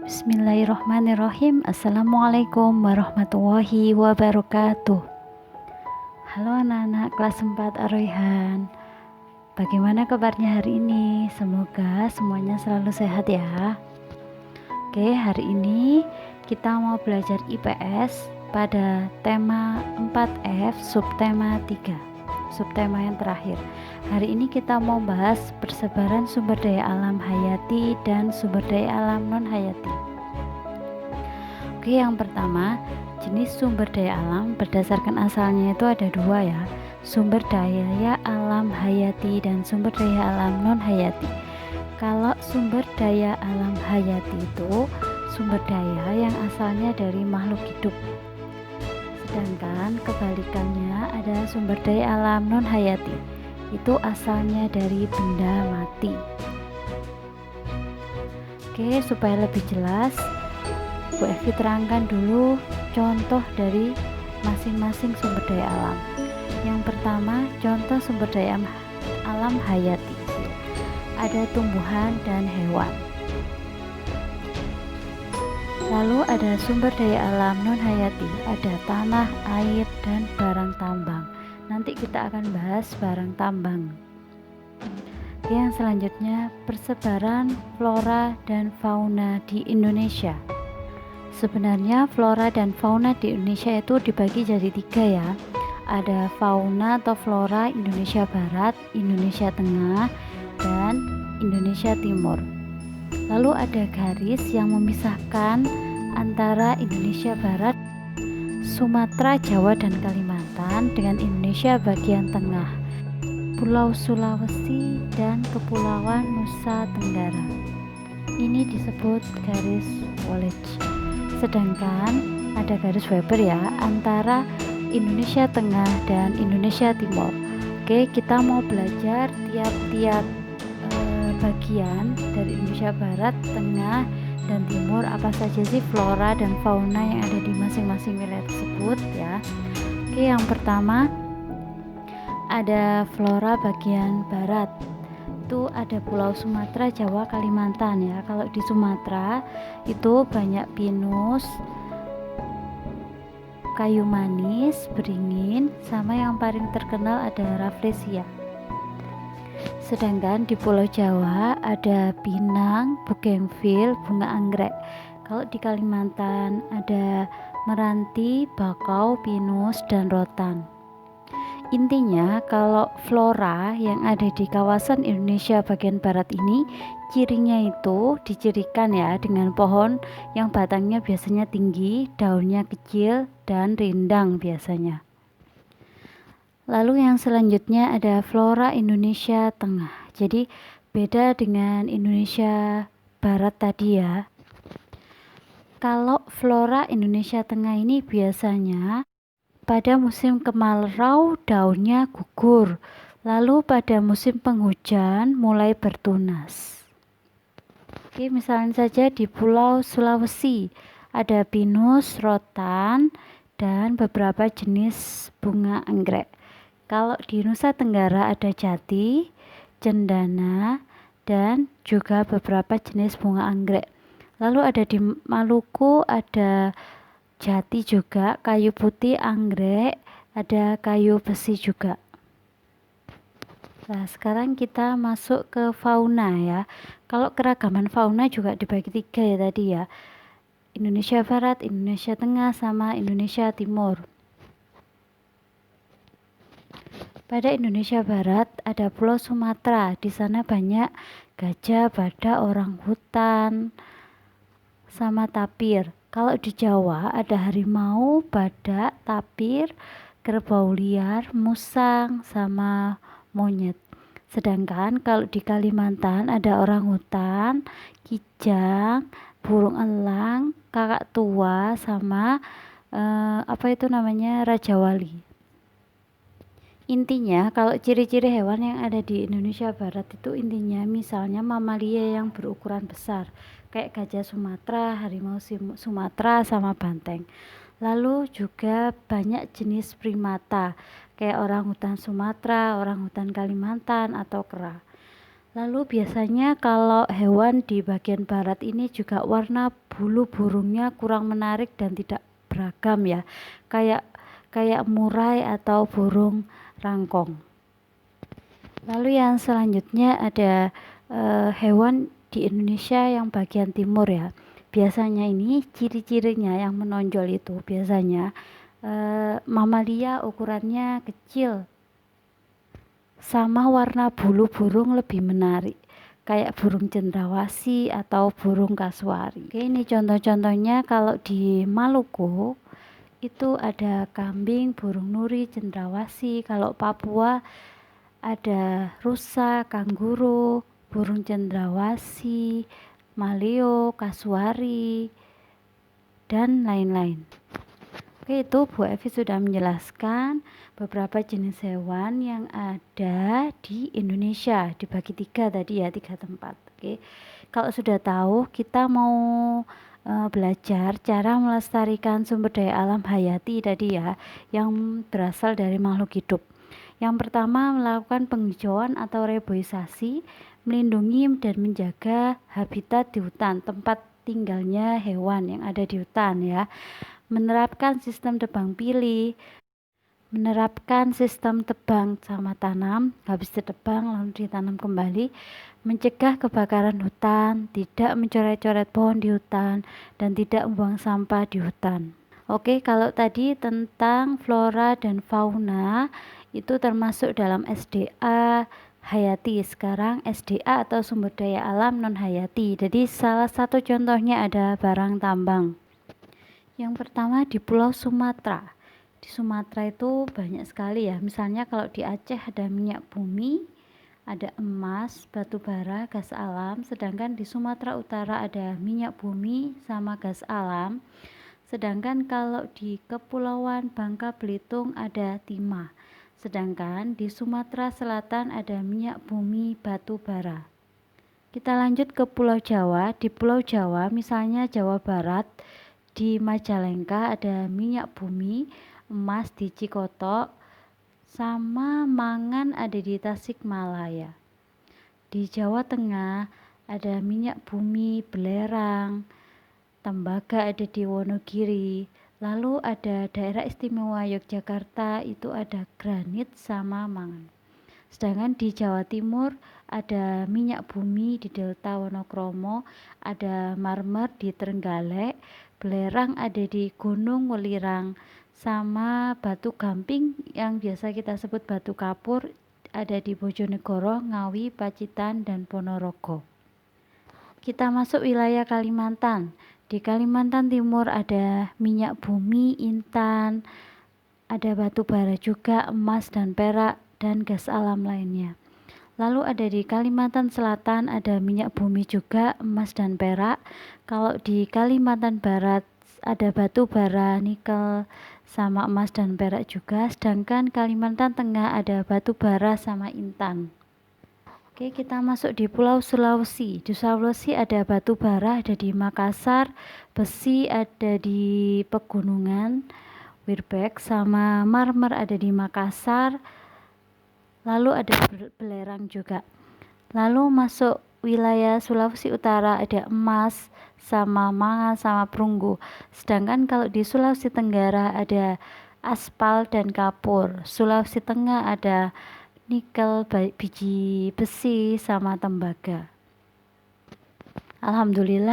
Bismillahirrahmanirrahim. Assalamualaikum warahmatullahi wabarakatuh. Halo anak-anak kelas 4 Ar-Rayhan. Bagaimana kabarnya hari ini? Semoga semuanya selalu sehat ya. Oke, hari ini kita mau belajar IPS pada tema 4F subtema 3. Subtema yang terakhir. Hari ini kita mau bahas persebaran sumber daya alam hayati dan sumber daya alam non hayati. Oke, yang pertama, jenis sumber daya alam berdasarkan asalnya itu ada dua ya, sumber daya alam hayati dan sumber daya alam non hayati. Kalau sumber daya alam hayati itu sumber daya yang asalnya dari makhluk hidup. Sedangkan kebalikannya ada sumber daya alam non hayati, itu asalnya dari benda mati. Oke, supaya lebih jelas, Bu Evi terangkan dulu contoh dari masing-masing sumber daya alam. Yang pertama, contoh sumber daya alam hayati. Ada tumbuhan dan hewan. Lalu ada sumber daya alam non hayati, ada tanah, air, dan barang tambang. Nanti kita akan bahas barang tambang. Yang selanjutnya, persebaran flora dan fauna di Indonesia. Sebenarnya flora dan fauna di Indonesia itu dibagi jadi 3 ya. Ada fauna atau flora Indonesia Barat, Indonesia Tengah, dan Indonesia Timur. Lalu ada garis yang memisahkan antara Indonesia Barat, Sumatera, Jawa, dan Kalimantan dengan Indonesia bagian tengah, Pulau Sulawesi, dan Kepulauan Nusa Tenggara. Ini disebut garis Wallich. Sedangkan ada garis Weber ya antara Indonesia Tengah dan Indonesia Timur. Oke, kita mau belajar tiap-tiap bagian dari Indonesia Barat, Tengah, dan Timur, apa saja sih flora dan fauna yang ada di masing-masing wilayah tersebut ya. Oke, yang pertama ada flora bagian barat. Itu ada Pulau Sumatera, Jawa, Kalimantan ya. Kalau di Sumatera itu banyak pinus, kayu manis, beringin, sama yang paling terkenal ada Rafflesia. Sedangkan di Pulau Jawa ada pinang, bougainville, bunga anggrek. Kalau di Kalimantan ada meranti, bakau, pinus, dan rotan. Intinya kalau flora yang ada di kawasan Indonesia bagian barat ini cirinya itu dicirikan ya dengan pohon yang batangnya biasanya tinggi, daunnya kecil, dan rindang biasanya. Lalu yang selanjutnya ada flora Indonesia Tengah. Jadi beda dengan Indonesia Barat tadi ya. Kalau flora Indonesia Tengah ini biasanya pada musim kemarau daunnya gugur. Lalu pada musim penghujan mulai bertunas. Oke, misalnya saja di Pulau Sulawesi ada pinus, rotan, dan beberapa jenis bunga anggrek. Kalau di Nusa Tenggara ada jati, cendana, dan juga beberapa jenis bunga anggrek. Lalu ada di Maluku ada jati juga, kayu putih, anggrek, ada kayu besi juga. Nah, sekarang kita masuk ke fauna ya. Kalau keragaman fauna juga dibagi 3 ya tadi ya. Indonesia Barat, Indonesia Tengah, sama Indonesia Timur. Pada Indonesia Barat ada Pulau Sumatera. Di sana banyak gajah, badak, orangutan, sama tapir. Kalau di Jawa ada harimau, badak, tapir, kerbau liar, musang, sama monyet. Sedangkan kalau di Kalimantan ada orangutan, kijang, burung elang, kakak tua, sama Raja Wali. Intinya kalau ciri-ciri hewan yang ada di Indonesia Barat itu intinya misalnya mamalia yang berukuran besar kayak gajah Sumatera, harimau Sumatera, sama banteng. Lalu juga banyak jenis primata kayak orangutan Sumatera, orangutan Kalimantan, atau kera. Lalu biasanya kalau hewan di bagian barat ini juga warna bulu burungnya kurang menarik dan tidak beragam ya. Kayak kayak murai atau burung rangkong. Lalu yang selanjutnya ada hewan di Indonesia yang bagian timur ya. Biasanya ini ciri-cirinya yang menonjol itu biasanya mamalia ukurannya kecil, sama warna bulu burung lebih menarik kayak burung cendrawasih atau burung kasuari. Oke, ini contoh-contohnya. Kalau di Maluku itu ada kambing, burung nuri, cendrawasih. Kalau Papua ada rusa, kanguru, burung cendrawasih, maleo, kasuari, dan lain-lain. Oke, itu Bu Evi sudah menjelaskan beberapa jenis hewan yang ada di Indonesia, dibagi 3 tadi ya, 3 tempat. Oke, kalau sudah tahu, kita mau belajar cara melestarikan sumber daya alam hayati tadi ya, yang berasal dari makhluk hidup. Yang pertama, melakukan penghijauan atau reboisasi, melindungi dan menjaga habitat di hutan, tempat tinggalnya hewan yang ada di hutan ya. Menerapkan sistem tebang pilih, menerapkan sistem tebang sama tanam, habis ditebang lalu ditanam kembali, mencegah kebakaran hutan, tidak mencoret-coret pohon di hutan, dan tidak membuang sampah di hutan. Oke, kalau tadi tentang flora dan fauna itu termasuk dalam SDA hayati. Sekarang SDA atau sumber daya alam non hayati. Jadi salah satu contohnya ada barang tambang. Yang pertama di Pulau Sumatera. Di Sumatera itu banyak sekali ya. Misalnya kalau di Aceh ada minyak bumi, ada emas, batu bara, gas alam. Sedangkan di Sumatera Utara ada minyak bumi sama gas alam. Sedangkan kalau di Kepulauan Bangka Belitung ada timah. Sedangkan di Sumatera Selatan ada minyak bumi, batu bara. Kita lanjut ke Pulau Jawa. Di Pulau Jawa misalnya Jawa Barat, di Majalengka ada minyak bumi, emas di Cikoto, sama mangan ada di Tasikmalaya. Di Jawa Tengah ada minyak bumi, belerang, tembaga ada di Wonogiri. Lalu ada daerah istimewa Yogyakarta, itu ada granit sama mangan. Sedangkan di Jawa Timur ada minyak bumi di Delta Wonokromo, ada marmer di Trenggalek, belerang ada di Gunung Welirang, sama batu gamping yang biasa kita sebut batu kapur ada di Bojonegoro, Ngawi, Pacitan, dan Ponorogo. Kita masuk wilayah Kalimantan. Di Kalimantan Timur ada minyak bumi, intan, ada batu bara juga, emas dan perak, dan gas alam lainnya. Lalu ada di Kalimantan Selatan ada minyak bumi juga, emas dan perak. Kalau di Kalimantan Barat ada batu bara, nikel, sama emas dan perak juga. Sedangkan Kalimantan Tengah ada batu bara sama intan. Oke, kita masuk di Pulau Sulawesi. Di Sulawesi ada batu bara, ada di Makassar, besi ada di pegunungan Wirbeek, sama marmer ada di Makassar. Lalu ada belerang juga. Lalu masuk wilayah Sulawesi Utara ada emas sama mangan sama perunggu. Sedangkan kalau di Sulawesi Tenggara ada aspal dan kapur. Sulawesi Tengah ada nikel, biji besi sama tembaga. Alhamdulillah.